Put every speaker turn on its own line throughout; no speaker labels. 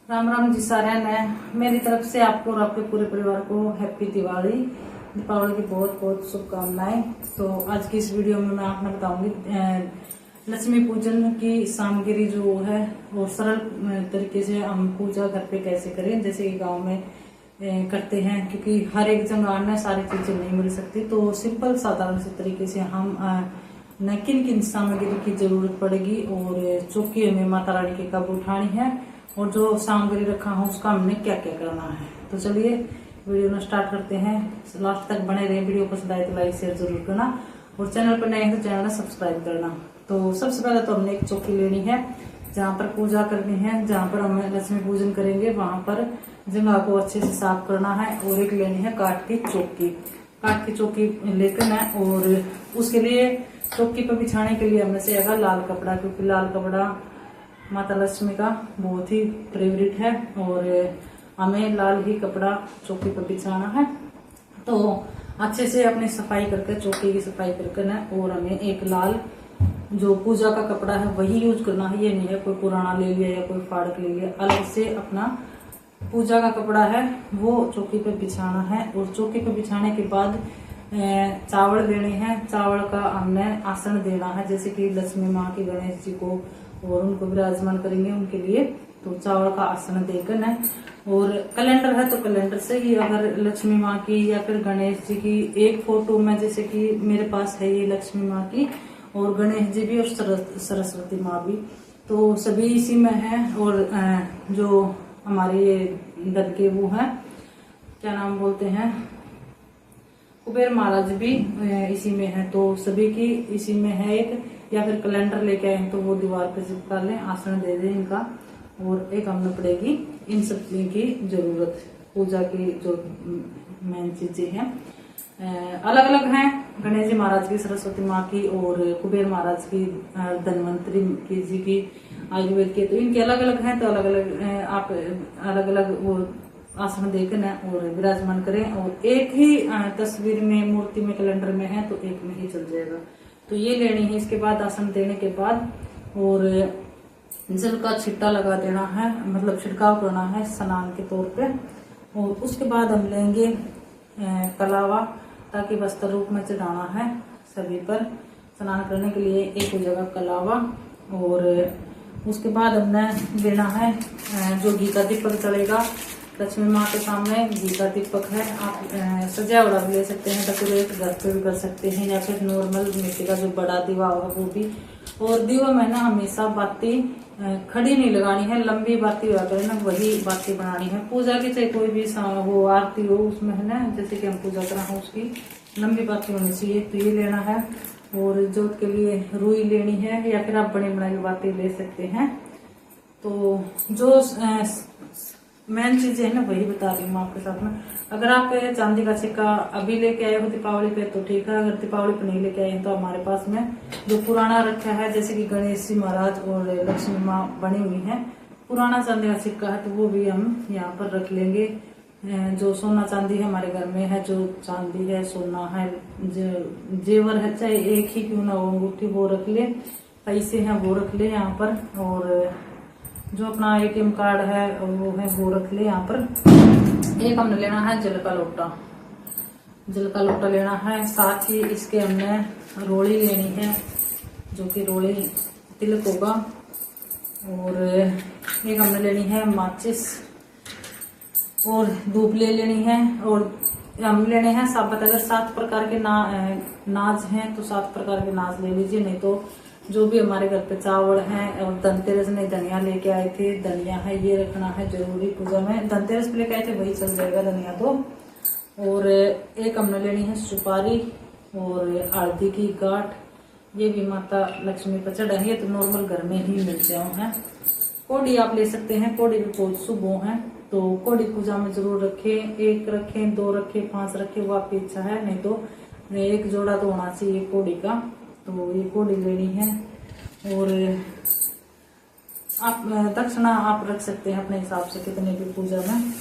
राम राम जी सारे ने मेरी तरफ से आपको और आपके पूरे परिवार को हैप्पी दिवाली दीपावली की बहुत बहुत शुभकामनाएं। तो आज की इस वीडियो में मैं आपको बताऊंगी लक्ष्मी पूजन की सामग्री जो है वो सरल तरीके से हम पूजा घर पे कैसे करें, जैसे कि गांव में करते हैं, क्योंकि हर एक जगह में सारी चीजें नहीं मिल सकती। तो सिंपल साधारण से तरीके से हम न किन किन सामग्री की जरूरत पड़ेगी और चौकी हमें माता रानी की कब उठानी है और जो सामग्री रखा है उसका हमने क्या क्या करना है। तो चलिए वीडियो में स्टार्ट करते हैं। लास्ट तक बने रहे। वीडियो पसंद आए तो लाइक शेयर जरूर करना और चैनल पर नए हैं तो चैनल सब्सक्राइब करना। तो सबसे पहले तो हमने एक चौकी लेनी है जहाँ पर पूजा करनी है, जहाँ पर हम लक्ष्मी पूजन करेंगे वहां पर जगह को अच्छे से साफ करना है। और एक लेनी है काठ की चौकी। काठ की चौकी लेकर है और उसके लिए चौकी पर बिछाने के लिए हमने से लाल कपड़ा, क्योंकि लाल कपड़ा माता लक्ष्मी का बहुत ही फेवरेट है और हमें लाल ही कपड़ा चौकी पर बिछाना है। तो अच्छे से अपनी सफाई करके चौकी की सफाई करके ना, और हमें एक लाल जो पूजा का कपड़ा है वही यूज करना है। ये नहीं है कोई पुराना ले लिया या कोई फाड़क ले लिया, अलग से अपना पूजा का कपड़ा है वो चौकी पे बिछाना है। और चौकी पे बिछाने के बाद चावल देने हैं। चावल का हमने आसन देना है, जैसे कि लक्ष्मी माँ की, गणेश जी को और उनको विराजमान करेंगे उनके लिए। तो चावल का आसन देकर ना, और कैलेंडर है तो कैलेंडर से ही, अगर लक्ष्मी माँ की या फिर गणेश जी की एक फोटो में, जैसे कि मेरे पास है ये लक्ष्मी माँ की और गणेश जी भी और सरस्वती माँ भी, तो सभी इसी में है। और जो हमारे ये दल के वो है, क्या नाम बोलते हैं, कुबेर महाराज भी इसी में है। तो सभी की इसी में है एक, या फिर कैलेंडर लेके आए तो वो दीवार पे चिपका लें, आसन दे दें इनका। और एक हमने पड़ेगी इन सब चीज की जरूरत, पूजा की जो मेन चीजें हैं अलग अलग हैं। गणेश जी महाराज की, सरस्वती माँ की और कुबेर महाराज की, धन्वंतरी की जी की, आयुर्वेद के, तो इनके अलग अलग हैं। तो अलग अलग आप अलग अलग वो आसन देकर ना और विराजमान करें। और एक ही तस्वीर में, मूर्ति में, कैलेंडर में है तो एक में ही चल जाएगा। तो ये लेनी है। इसके बाद आसन देने के बाद और जल का छिट्टा लगा देना है, मतलब छिड़काव करना है स्नान के तौर पे। और उसके बाद हम लेंगे कलावा, ताकि वस्त्र रूप में चढ़ाना है सभी पर। स्नान करने के लिए एक जगह कलावा। और उसके बाद हमने लेना है जो घी का दीपक चलेगा लक्ष्मी माँ के सामने। घी का दीपक है, आप सजा हुआ भी ले सकते हैं, डेकोरेट घर पे भी कर सकते हैं, या फिर नॉर्मल मिट्टी का जो बड़ा दीवा होगा वो भी। और दीवा में ना हमेशा बाती खड़ी नहीं लगानी है, लंबी बाती हुआ करे ना वही बाती बनानी है। पूजा की चाहे कोई भी वो आरती हो उसमें है ना, जैसे कि हम पूजा करा हो उसकी लंबी बाती होनी चाहिए। तो ये लेना है। और जोत के लिए रुई लेनी है, या फिर आप बनी बनाई बाती ले सकते हैं। तो जो मेन चीजें है ना वही बता रही हूँ आपके साथ में। अगर आप चांदी का सिक्का अभी लेके आए हो दीपावली पे तो ठीक है, अगर दीपावली पे नहीं लेके आए तो हमारे पास में जो पुराना रखा है, जैसे कि गणेश जी महाराज और लक्ष्मी माँ बनी हुई है, पुराना चांदी का सिक्का है तो वो भी हम यहाँ पर रख लेंगे। जो सोना चांदी है हमारे घर में है, जो चांदी है, सोना है, जेवर है, चाहे एक ही क्यों ना हो, अंगूठी वो रख ले, पैसे हैं वो रख ले यहाँ पर। और जो अपना ATM कार्ड है वो है वो रख ले यहाँ पर। एक हमने लेना है जल का लोटा, जल का लोटा लेना है। साथ ही इसके हमने रोड़ी लेनी है, जो कि रोड़ी तिलक होगा। और एक हमने लेनी है माचिस, और धूप ले लेनी है। और हम लेने हैं साबुत, अगर 7 प्रकार के नाज हैं तो 7 प्रकार के नाज ले लीजिए, नहीं तो जो भी हमारे घर पे चावल है। और धनतेरस में धनिया लेके आए थे, धनिया है ये रखना है जरूरी पूजा में। धनतेरस पे लेके आए थे वही चल जाएगा धनिया तो। और एक हमने लेनी है सुपारी और हल्दी की गांठ, ये भी माता लक्ष्मी पर चढ़ाएंगे तो नॉर्मल घर में ही मिल जाओ है। कोड़ी आप ले सकते हैं, कोड़ी भी बहुत शुभ है, तो कोड़ी पूजा में जरूर रखें। 1 रखें, 2 रखें, 5 रखें, वो आपकी इच्छा है, नहीं तो एक जोड़ा तो होना चाहिए कोड़ी का। तो ये कोड़ी लेनी है। और आप दक्षिणा आप रख सकते हैं अपने हिसाब से कितने भी पूजा में।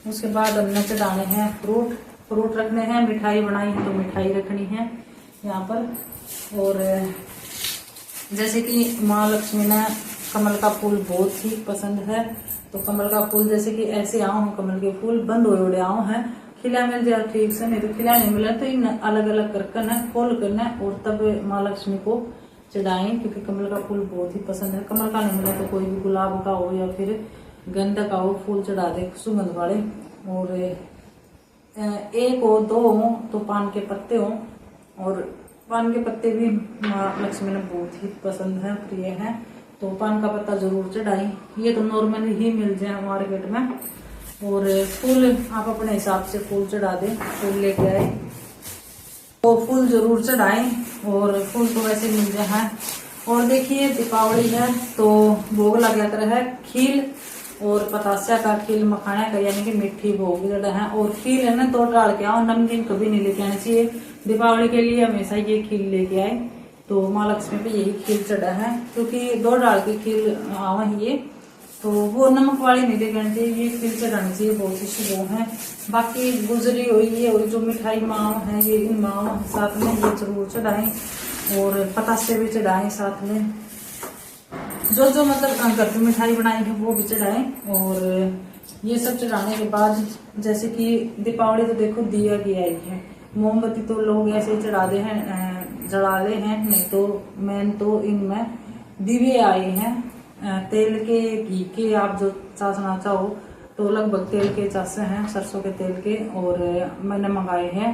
उसके बाद हमने चढ़ाने हैं फ्रूट रखने हैं। मिठाई बनाई है तो मिठाई रखनी है यहाँ पर। और जैसे कि माँ लक्ष्मी ने कमल का फूल बहुत ही पसंद है, तो कमल का फूल जैसे कि ऐसे आओ हैं, कमल के फूल बंद हो उड़े आओ हैं, खिला मिल जाए ठीक से, नहीं तो खिला नहीं मिला तो इन अलग अलग करके ना खोल करना और तब माँ लक्ष्मी को चढ़ाएं, क्योंकि कमल का फूल बहुत ही पसंद है। कमल का नहीं मिला तो कोई भी गुलाब का हो या फिर गेंदा का हो फूल चढ़ा दे सुगंध वाले। और एक हो दो हो तो पान के पत्ते हो, और पान के पत्ते भी माँ लक्ष्मी ने बहुत ही पसंद है, प्रिय है, तो पान का पत्ता जरूर चढ़ाएं। ये तो नॉर्मली ही मिल जाए मार्केट में। और फूल आप अपने हिसाब से फूल चढ़ा दें, फूल लेके आए तो फूल जरूर चढ़ाएं, और फूल तो वैसे मिल जाए। और देखिए दीपावली है तो भोग लगा कर है खील और पतासा का खील, मखाना का यानी कि मीठी भोग जड़ा है। और खील है ना तो डाल के आओ, नमकीन कभी नहीं लेके आना चाहिए। दीपावली के लिए हमेशा ये खील लेके आए, तो माँ लक्ष्मी पे यही खील चढ़ा है, क्योंकि 2 डाल की खील आवा ये, तो वो नमक वाली नहीं लेके आनी चाहिए, ये खील चढ़ानी चाहिए, बहुत ही शुभ है। बाकी गुजरी हुई ये और जो मिठाई माव है ये इन माव साथ में ये जरूर चढ़ाएं, और पतासे भी चढ़ाएं साथ में, जो मतलब घर पे मिठाई बनाई है वो भी चढ़ाएं। और ये सब चढ़ाने के बाद जैसे कि दीपावली तो देखो दिया गया ही है, मोमबत्ती तो लोग ऐसे चढ़ा दे हैं, जला ले हैं, नहीं तो मेन तो इनमें दिवे आए हैं, तेल के घी के आप जो चासना चाहो तो लगभग तेल के चासे हैं, सरसों के तेल के। और मैंने मंगाए हैं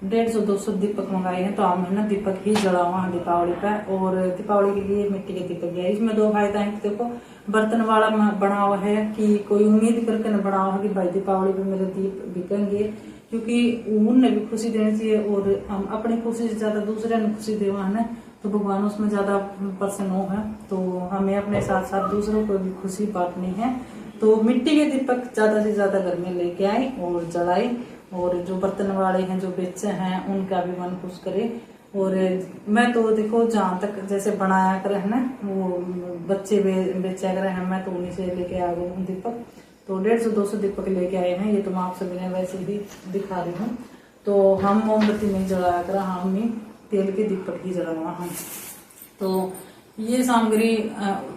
150-200 दीपक मंगाए हैं, तो हम है ना दीपक ही जलावा दीपावली पे। और दीपावली के लिए मिट्टी के दीपक है, इसमें 2 फायदा है। देखो बर्तन वाला बना हुआ है कि कोई उम्मीद करके न बना हुआ कि भाई दीपावली पे मेरे दीप बिकेंगे, क्योंकि उन्हें भी खुशी देनी चाहिए, और हम अपनी खुशी से ज्यादा दूसरे ने खुशी देवा है ना, तो भगवान उसमें ज्यादा प्रसन्न हो है, तो हमें अपने साथ साथ दूसरों को भी खुशी बांटनी है। तो मिट्टी के दीपक ज्यादा से ज्यादा घर में लेके आए और जलाए, और जो बर्तन वाले हैं जो बेचे हैं उनका भी मन खुश करे। और मैं तो देखो जहाँ तक जैसे बनाया कर है ना वो बच्चे बेचा कर है, मैं तो उन्हीं से लेके आ गई हूँ दीपक, तो 150-200 दीपक लेके आए हैं। ये तो मैं आप सभी ने वैसे भी दिखा रही हूँ। तो हम मोमबत्ती नहीं जलाया कर, हम ही तेल के दीपक ही जलावा हम। तो ये सामग्री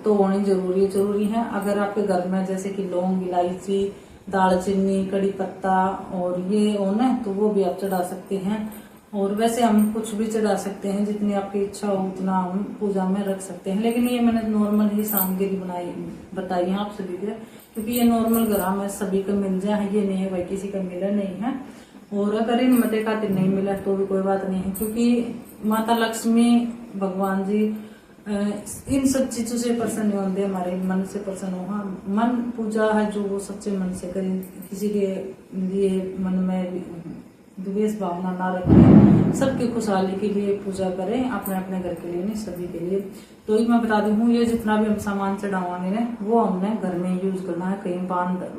तो होनी जरूरी है। अगर आपके घर में जैसे कि लौंग, इलायची, दालचीनी, कड़ी पत्ता और ये हो ना तो वो भी आप चढ़ा सकते हैं। और वैसे हम कुछ भी चढ़ा सकते हैं, जितनी आपकी इच्छा हो उतना हम पूजा में रख सकते हैं। लेकिन ये मैंने नॉर्मल ही सामग्री बताई है आप सभी को, क्योंकि ये नॉर्मल घर में सभी को मिल जाए, ये नहीं है भाई किसी का मिला नहीं है। और अगर इन मटे खातिर नहीं मिला तो भी कोई बात नहीं है, क्योंकि माता लक्ष्मी भगवान जी इन सब चीजों से प्रसन्न होते, हमारे मन से प्रसन्न हो। हाँ, मन पूजा है जो वो सच्चे मन से करें, किसी के लिए मन में द्वेष भावना ना रखें, सबकी खुशहाली के लिए पूजा करें, अपने अपने घर के लिए नहीं सभी के लिए। तो ये मैं बता दी हूँ, ये जितना भी हम सामान चढ़ावाने ने वो हमने घर में यूज करना है, कहीं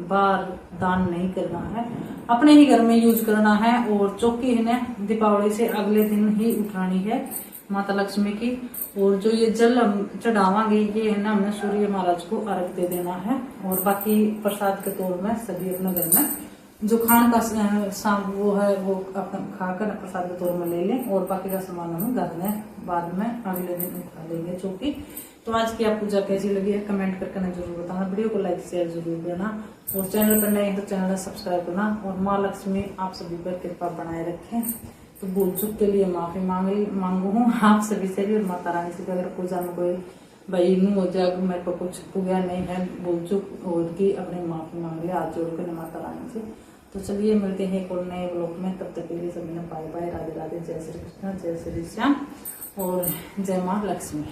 बार दान नहीं करना है, अपने ही घर में यूज करना है। और चौकी है ना दीपावली से अगले दिन ही उठानी है माता लक्ष्मी की। और जो ये जल हम चढ़ावांगे ये है ना हमने सूर्य महाराज को अर्घ दे देना है। और बाकी प्रसाद के तौर में सभी अपने घर में जो खान का वो है वो अपना खाकर प्रसाद के तौर में ले लें, और बाकी का सामान हम घर में बाद में अगले दिन उठा लेंगे चौकी। तो आज की आप पूजा कैसी लगी है कमेंट करके ना जरूर बताना, वीडियो को लाइक शेयर जरूर करना, और चैनल पर नए हैं तो चैनल सब्सक्राइब करना। और माँ लक्ष्मी आप सभी पर कृपा बनाए रखें। तो भूल चूक के लिए माफी मांगू हूँ आप सभी से भी, और माता रानी से भी अगर पूजा में कोई भाई नू हो जाए मेरे को कुछ पूजा नहीं है भूल चूक होगी, अपनी माफी मांग लिया हाथ जोड़कर माता रानी से। तो चलिए मिलते हैं एक और नए ब्लॉग में, तब तक के लिए सभी ने बाय बाय, राधे राधे, जय श्री कृष्ण, जय श्री श्याम और जय माँ लक्ष्मी।